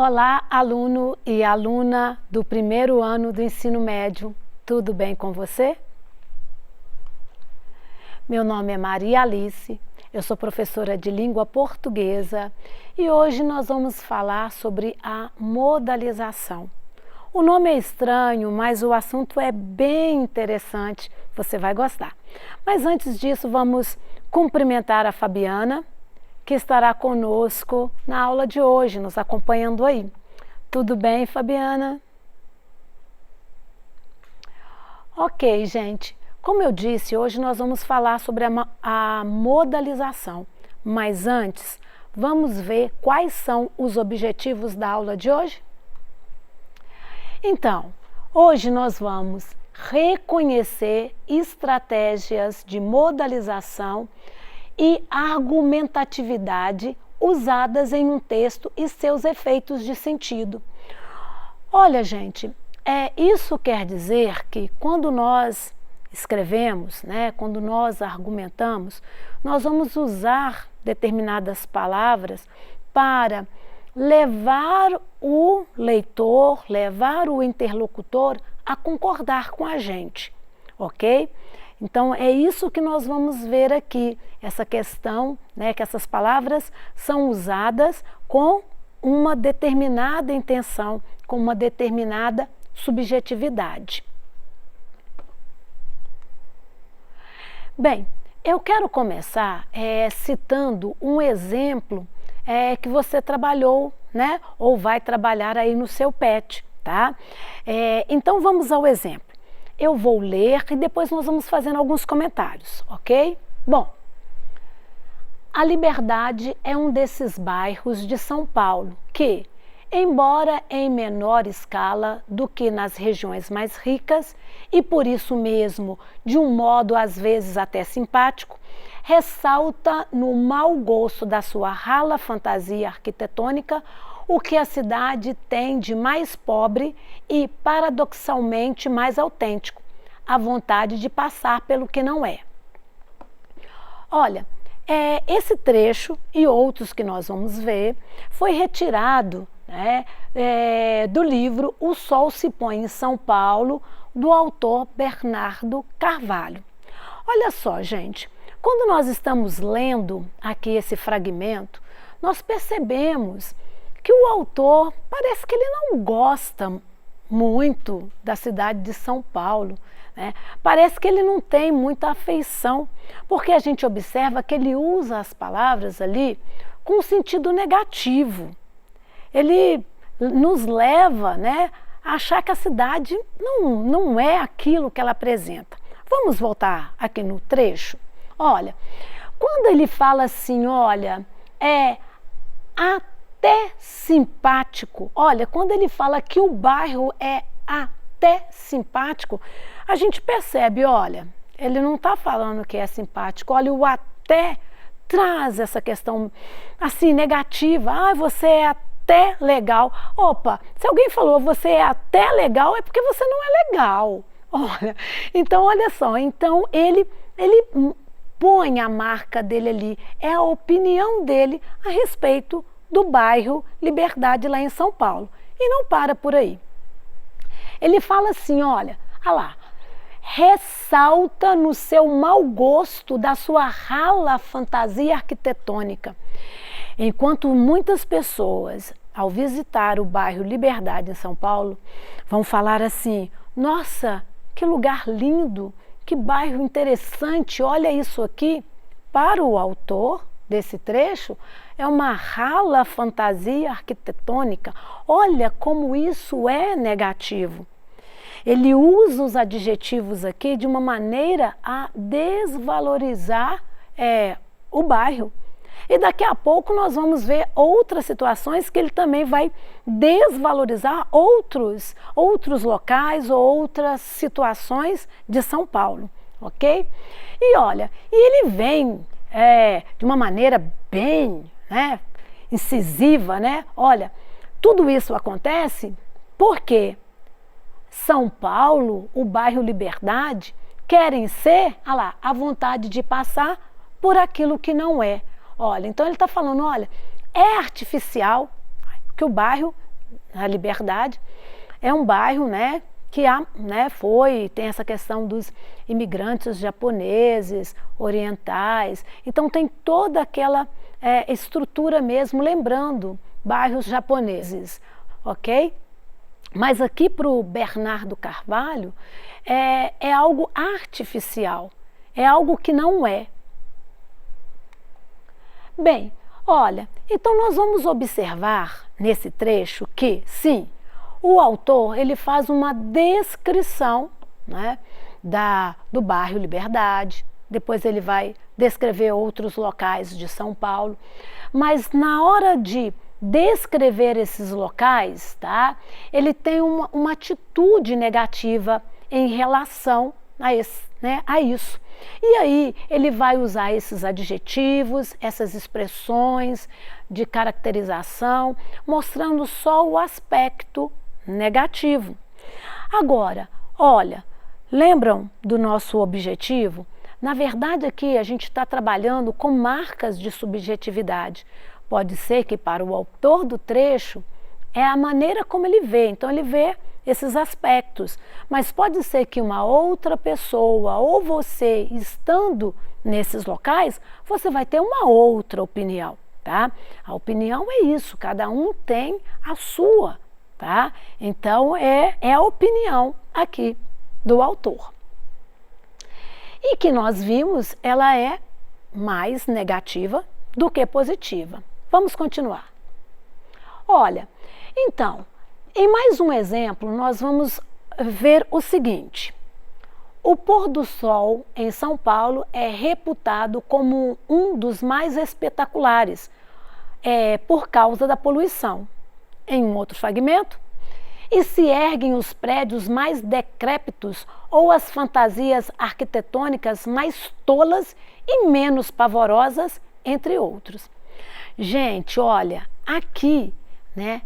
Olá, aluno e aluna do primeiro ano do ensino médio, tudo bem com você? Meu nome é Maria Alice, eu sou professora de língua portuguesa e hoje nós vamos falar sobre a modalização. O nome é estranho, mas o assunto é bem interessante, você vai gostar. Mas antes disso, vamos cumprimentar a Fabiana, que estará conosco na aula de hoje, nos acompanhando aí. Tudo bem, Fabiana? Ok, gente. Como eu disse, hoje nós vamos falar sobre a modalização. Mas antes, vamos ver quais são os objetivos da aula de hoje? Então, hoje nós vamos reconhecer estratégias de modalização e argumentatividade usadas em um texto e seus efeitos de sentido. Olha, gente, isso quer dizer que quando nós escrevemos, quando nós argumentamos, nós vamos usar determinadas palavras para levar o leitor, levar o interlocutor a concordar com a gente, ok? Então, é isso que nós vamos ver aqui, essa questão, que essas palavras são usadas com uma determinada intenção, com uma determinada subjetividade. Bem, eu quero começar citando um exemplo que você trabalhou, ou vai trabalhar aí no seu PET, tá? Então, vamos ao exemplo. Eu vou ler e depois nós vamos fazendo alguns comentários, ok? Bom, a Liberdade é um desses bairros de São Paulo que, embora em menor escala do que nas regiões mais ricas e por isso mesmo de um modo às vezes até simpático, ressalta no mau gosto da sua rala fantasia arquitetônica o que a cidade tem de mais pobre e, paradoxalmente, mais autêntico, a vontade de passar pelo que não é. Olha, esse trecho e outros que nós vamos ver foi retirado do livro O Sol se Põe em São Paulo, do autor Bernardo Carvalho. Olha só, gente, quando nós estamos lendo aqui esse fragmento, nós percebemos que o autor parece que ele não gosta muito da cidade de São Paulo, Parece que ele não tem muita afeição, porque a gente observa que ele usa as palavras ali com sentido negativo. Ele nos leva, a achar que a cidade não é aquilo que ela apresenta. Vamos voltar aqui no trecho? Olha, quando ele fala assim, olha, até simpático. Olha, quando ele fala que o bairro é até simpático, a gente percebe, olha, ele não está falando que é simpático. Olha, o até traz essa questão assim negativa. Você é até legal. Opa, se alguém falou você é até legal, é porque você não é legal. Olha, então olha só, então ele põe a marca dele ali, é a opinião dele a respeito do bairro Liberdade lá em São Paulo. E não para por aí. Ele fala assim, olha lá, ressalta no seu mau gosto da sua rala fantasia arquitetônica. Enquanto muitas pessoas, ao visitar o bairro Liberdade em São Paulo, vão falar assim, nossa, que lugar lindo, que bairro interessante, olha isso aqui. Para o autor desse trecho, é uma rala fantasia arquitetônica. Olha como isso é negativo. Ele usa os adjetivos aqui de uma maneira a desvalorizar o bairro. E daqui a pouco nós vamos ver outras situações que ele também vai desvalorizar outros locais ou outras situações de São Paulo, ok? E olha, ele vem de uma maneira bem incisiva, Olha, tudo isso acontece porque São Paulo, o bairro Liberdade, querem ser, a vontade de passar por aquilo que não é. Olha, então ele está falando, olha, é artificial que o bairro a Liberdade, é um bairro, né, que tem essa questão dos imigrantes japoneses, orientais, então tem toda aquela estrutura mesmo, lembrando bairros japoneses, ok? Mas aqui para o Bernardo Carvalho é algo artificial, é algo que não é. Bem, olha, então nós vamos observar nesse trecho que, sim, o autor ele faz uma descrição, né, do bairro Liberdade, depois ele vai descrever outros locais de São Paulo, mas na hora de descrever esses locais, tá, ele tem uma atitude negativa em relação a isso. E aí ele vai usar esses adjetivos, essas expressões de caracterização, mostrando só o aspecto negativo. Agora, olha, lembram do nosso objetivo? Na verdade aqui a gente está trabalhando com marcas de subjetividade. Pode ser que para o autor do trecho é a maneira como ele vê, então ele vê esses aspectos, mas pode ser que uma outra pessoa ou você estando nesses locais, você vai ter uma outra opinião, tá? A opinião é isso, cada um tem a sua, tá? Então é a opinião aqui do autor. E que nós vimos, ela é mais negativa do que positiva. Vamos continuar. Olha, então, em mais um exemplo, nós vamos ver o seguinte. O pôr do sol em São Paulo é reputado como um dos mais espetaculares, por causa da poluição. Em um outro fragmento, e se erguem os prédios mais decrépitos ou as fantasias arquitetônicas mais tolas e menos pavorosas, entre outros. Gente, olha, aqui, né,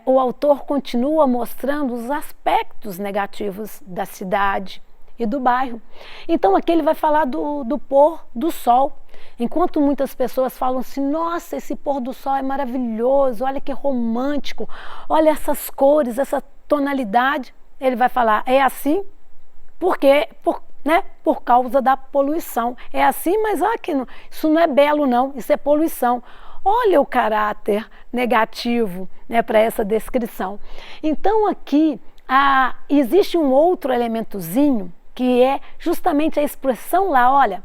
o autor continua mostrando os aspectos negativos da cidade e do bairro. Então aqui ele vai falar do pôr do sol. Enquanto muitas pessoas falam assim, nossa, esse pôr do sol é maravilhoso, olha que romântico, olha essas cores, essa tonalidade, ele vai falar, é assim porque, por causa da poluição. É assim, mas aqui isso não é belo não, isso é poluição. Olha o caráter negativo, né, para essa descrição. Então aqui existe um outro elementozinho que é justamente a expressão lá, olha,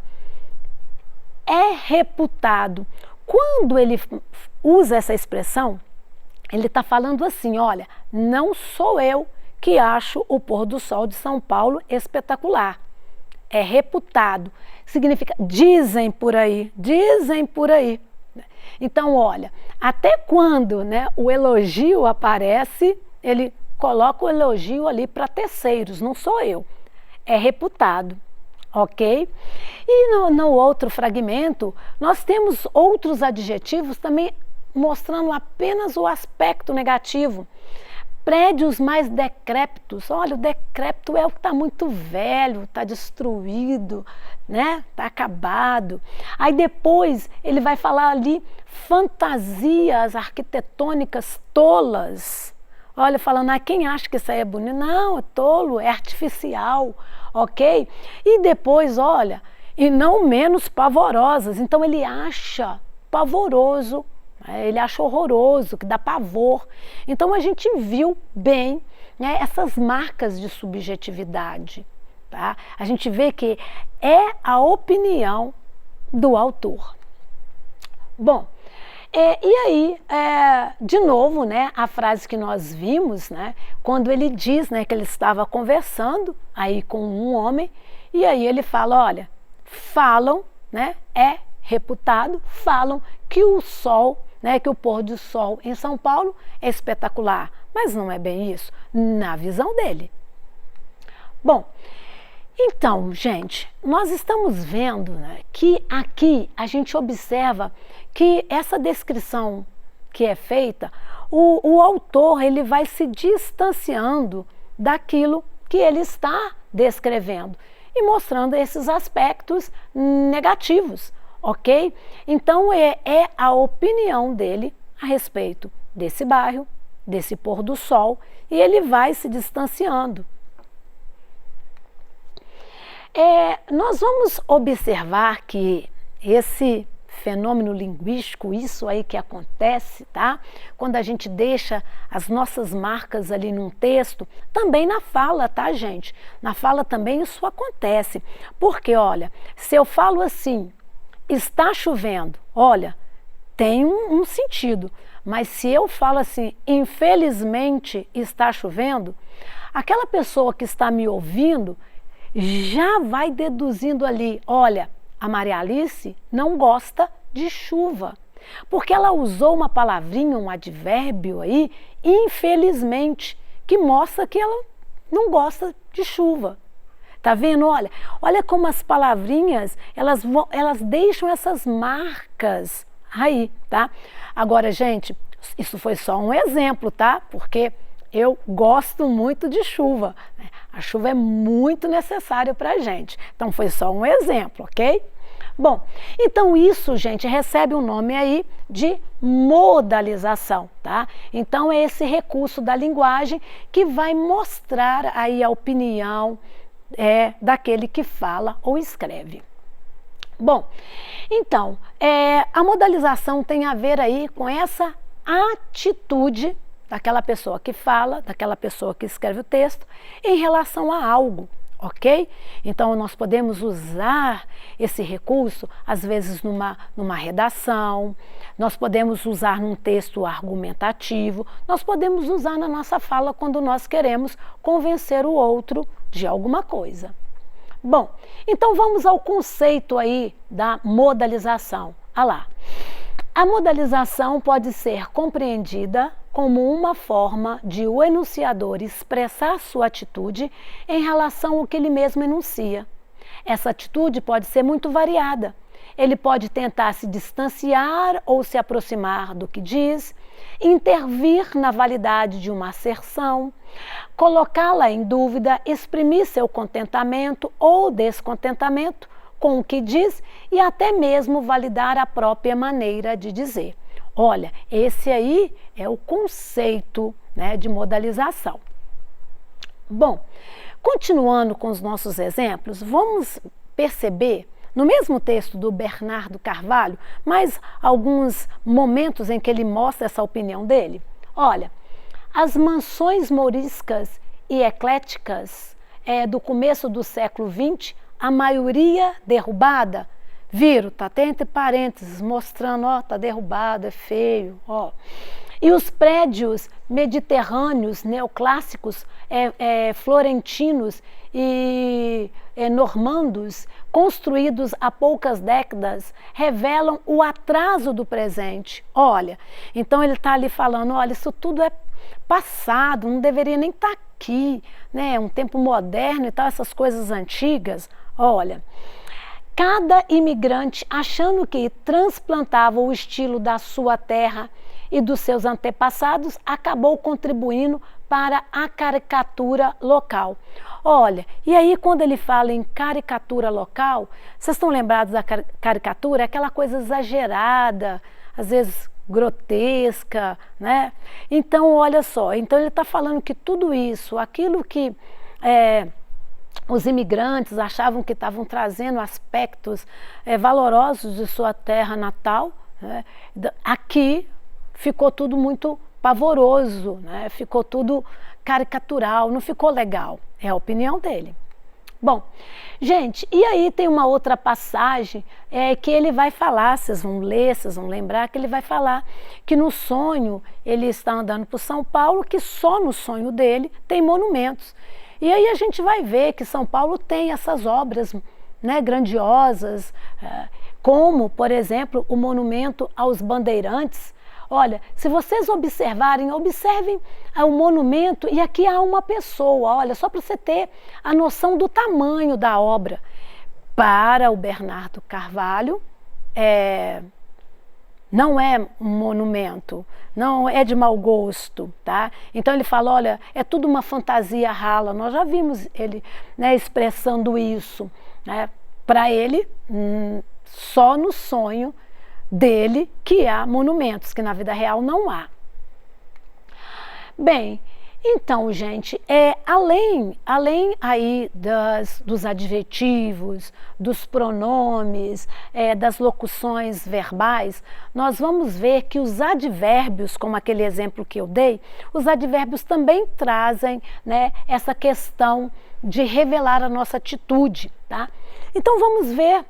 é reputado. Quando ele usa essa expressão, ele está falando assim, olha, não sou eu que acho o pôr do sol de São Paulo espetacular. É reputado. Significa, dizem por aí, dizem por aí. Então, olha, até quando, né, o elogio aparece, ele coloca o elogio ali para terceiros, não sou eu. É reputado. Ok? E no outro fragmento, nós temos outros adjetivos também mostrando apenas o aspecto negativo. Prédios mais decrépitos, olha, o decrépito é o que está muito velho, está destruído, né? Está acabado. Aí depois ele vai falar ali fantasias arquitetônicas tolas. Olha, falando, quem acha que isso aí é bonito? Não, é tolo, é artificial, ok? E depois, olha, e não menos pavorosas. Então ele acha pavoroso, ele acha horroroso, que dá pavor. Então a gente viu bem, né, essas marcas de subjetividade, tá? A gente vê que é a opinião do autor. Bom, e aí, de novo, né, a frase que nós vimos, né, quando ele diz, né, que ele estava conversando aí com um homem, e aí ele fala, olha, falam, né, é reputado, falam que o sol, né, que o pôr do sol em São Paulo é espetacular, mas não é bem isso, na visão dele. Bom, então, gente, nós estamos vendo, né, que aqui a gente observa que essa descrição que é feita, o autor ele vai se distanciando daquilo que ele está descrevendo e mostrando esses aspectos negativos, ok? Então é a opinião dele a respeito desse bairro desse pôr do sol e ele vai se distanciando. Nós vamos observar que esse fenômeno linguístico, isso aí que acontece, tá? Quando a gente deixa as nossas marcas ali num texto, também na fala, tá, gente? Na fala também isso acontece. Porque, olha, se eu falo assim, está chovendo, olha, tem um sentido. Mas se eu falo assim, infelizmente está chovendo, aquela pessoa que está me ouvindo já vai deduzindo ali, olha, a Maria Alice não gosta de chuva, porque ela usou uma palavrinha, um advérbio aí, infelizmente, que mostra que ela não gosta de chuva. Tá vendo? Olha como as palavrinhas, elas deixam essas marcas aí, tá? Agora, gente, isso foi só um exemplo, tá? Porque eu gosto muito de chuva, né? A chuva é muito necessária para a gente. Então, foi só um exemplo, ok? Bom, então isso, gente, recebe um nome aí de modalização, tá? Então, é esse recurso da linguagem que vai mostrar aí a opinião daquele que fala ou escreve. Bom, então, a modalização tem a ver aí com essa atitude daquela pessoa que fala, daquela pessoa que escreve o texto, em relação a algo, ok? Então, nós podemos usar esse recurso, às vezes, numa redação, nós podemos usar num texto argumentativo, nós podemos usar na nossa fala quando nós queremos convencer o outro de alguma coisa. Bom, então vamos ao conceito aí da modalização. Olha lá. A modalização pode ser compreendida como uma forma de o enunciador expressar sua atitude em relação ao que ele mesmo enuncia. Essa atitude pode ser muito variada. Ele pode tentar se distanciar ou se aproximar do que diz, intervir na validade de uma asserção, colocá-la em dúvida, exprimir seu contentamento ou descontentamento com o que diz e até mesmo validar a própria maneira de dizer. Olha, esse aí é o conceito, né, de modalização. Bom, continuando com os nossos exemplos, vamos perceber no mesmo texto do Bernardo Carvalho, mais alguns momentos em que ele mostra essa opinião dele. Olha, as mansões mouriscas e ecléticas do começo do século XX, a maioria derrubada, viram, tá até entre parênteses, mostrando, ó, tá derrubado, é feio, ó. E os prédios mediterrâneos, neoclássicos, florentinos e normandos, construídos há poucas décadas, revelam o atraso do presente. Olha, então ele está ali falando, olha, isso tudo é passado, não deveria nem estar aqui, né? Um tempo moderno e tal, essas coisas antigas. Olha, cada imigrante, achando que transplantava o estilo da sua terra e dos seus antepassados, acabou contribuindo para a caricatura local. Olha, e aí quando ele fala em caricatura local, vocês estão lembrados da caricatura? É aquela coisa exagerada, às vezes grotesca, né? Então, olha só, então ele está falando que tudo isso, aquilo que os imigrantes achavam que estavam trazendo aspectos valorosos de sua terra natal, né? Aqui ficou tudo muito pavoroso, né? Ficou tudo caricatural, não ficou legal. É a opinião dele. Bom, gente, e aí tem uma outra passagem que ele vai falar, vocês vão ler, vocês vão lembrar que ele vai falar que no sonho ele está andando por São Paulo, que só no sonho dele tem monumentos. E aí a gente vai ver que São Paulo tem essas obras, né, grandiosas, como, por exemplo, o monumento aos bandeirantes. Olha, se vocês observem o monumento e aqui há uma pessoa, olha, só para você ter a noção do tamanho da obra. Para o Bernardo Carvalho, não é um monumento, não é de mau gosto, tá? Então ele fala, olha, é tudo uma fantasia rala, nós já vimos ele, né, expressando isso, né? Para ele, só no sonho dele que há monumentos, que na vida real não há. Bem, então, gente, além aí dos adjetivos, dos pronomes, das locuções verbais, nós vamos ver que os advérbios, como aquele exemplo que eu dei, os advérbios também trazem, né, essa questão de revelar a nossa atitude, tá? Então, vamos ver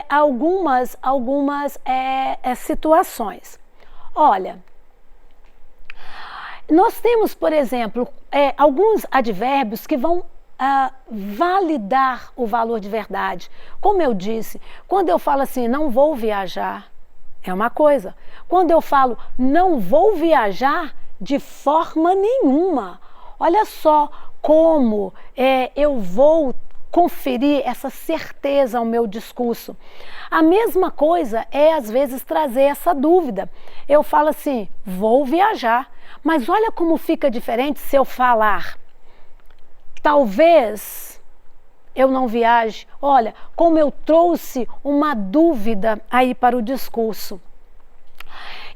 algumas situações. Olha, nós temos, por exemplo, alguns advérbios que vão validar o valor de verdade. Como eu disse, quando eu falo assim, não vou viajar, é uma coisa. Quando eu falo, não vou viajar de forma nenhuma, olha só como eu vou conferir essa certeza ao meu discurso. A mesma coisa é, às vezes, trazer essa dúvida. Eu falo assim, vou viajar, mas olha como fica diferente se eu falar, talvez eu não viaje. Olha, como eu trouxe uma dúvida aí para o discurso.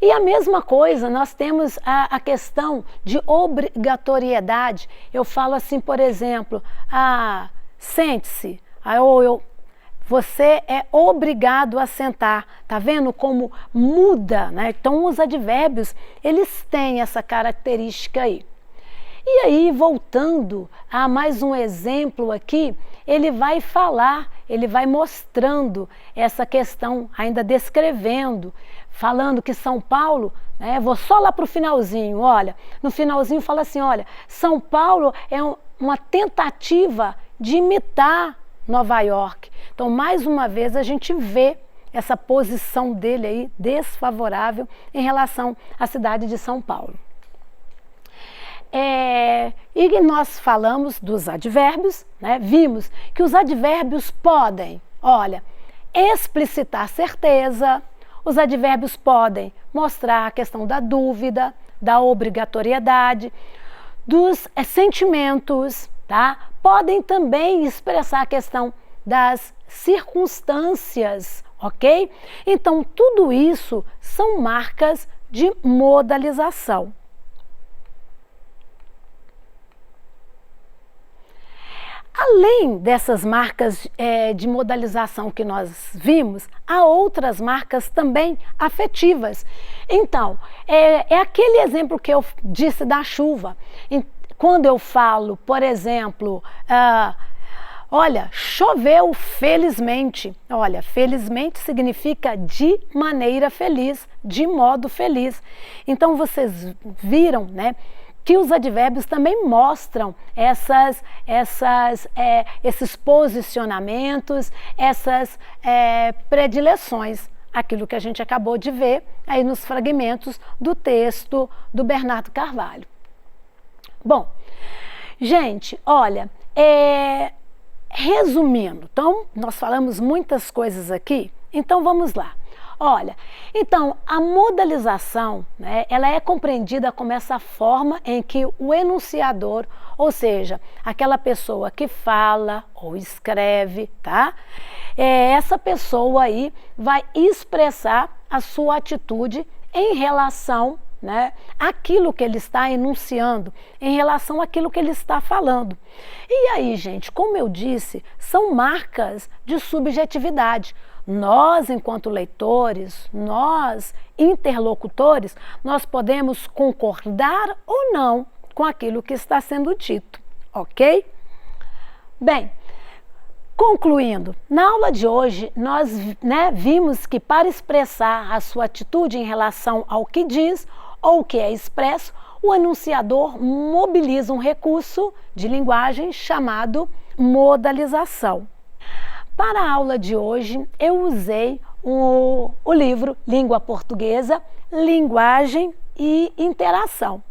E a mesma coisa, nós temos a questão de obrigatoriedade. Eu falo assim, por exemplo, sente-se, você é obrigado a sentar. Tá vendo como muda, né? Então, os advérbios, eles têm essa característica aí. E aí, voltando a mais um exemplo aqui, ele vai falar, ele vai mostrando essa questão, ainda descrevendo, falando que São Paulo, né, vou só lá para o finalzinho, olha, no finalzinho fala assim, olha, São Paulo é uma tentativa de imitar Nova York. Então, mais uma vez, a gente vê essa posição dele aí desfavorável em relação à cidade de São Paulo. E nós falamos dos advérbios, né? Vimos que os advérbios podem, olha, explicitar certeza, os advérbios podem mostrar a questão da dúvida, da obrigatoriedade, dos sentimentos, tá? Podem também expressar a questão das circunstâncias, ok? Então, tudo isso são marcas de modalização. Além dessas marcas de modalização que nós vimos, há outras marcas também afetivas. Então, é aquele exemplo que eu disse da chuva. Quando eu falo, por exemplo, olha, choveu felizmente. Olha, felizmente significa de maneira feliz, de modo feliz. Então, vocês viram, né, que os advérbios também mostram esses posicionamentos, essas predileções, aquilo que a gente acabou de ver aí nos fragmentos do texto do Bernardo Carvalho. Bom, gente, olha, resumindo, então nós falamos muitas coisas aqui, então vamos lá. Olha, então a modalização, né, ela é compreendida como essa forma em que o enunciador, ou seja, aquela pessoa que fala ou escreve, tá? Essa pessoa aí vai expressar a sua atitude em relação, né, àquilo que ele está enunciando, em relação àquilo que ele está falando. E aí, gente, como eu disse, são marcas de subjetividade. Nós, enquanto leitores, nós, interlocutores, nós podemos concordar ou não com aquilo que está sendo dito, ok? Bem, concluindo, na aula de hoje, nós vimos que para expressar a sua atitude em relação ao que diz ou que é expresso, o enunciador mobiliza um recurso de linguagem chamado modalização. Para a aula de hoje, eu usei o livro Língua Portuguesa, Linguagem e Interação.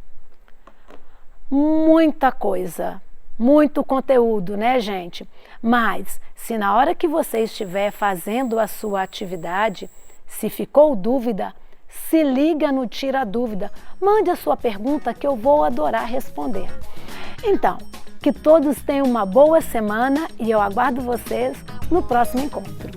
Muita coisa, muito conteúdo, né, gente? Mas, se na hora que você estiver fazendo a sua atividade, se ficou dúvida, se liga no Tira Dúvida. Mande a sua pergunta que eu vou adorar responder. Então, que todos tenham uma boa semana e eu aguardo vocês no próximo encontro.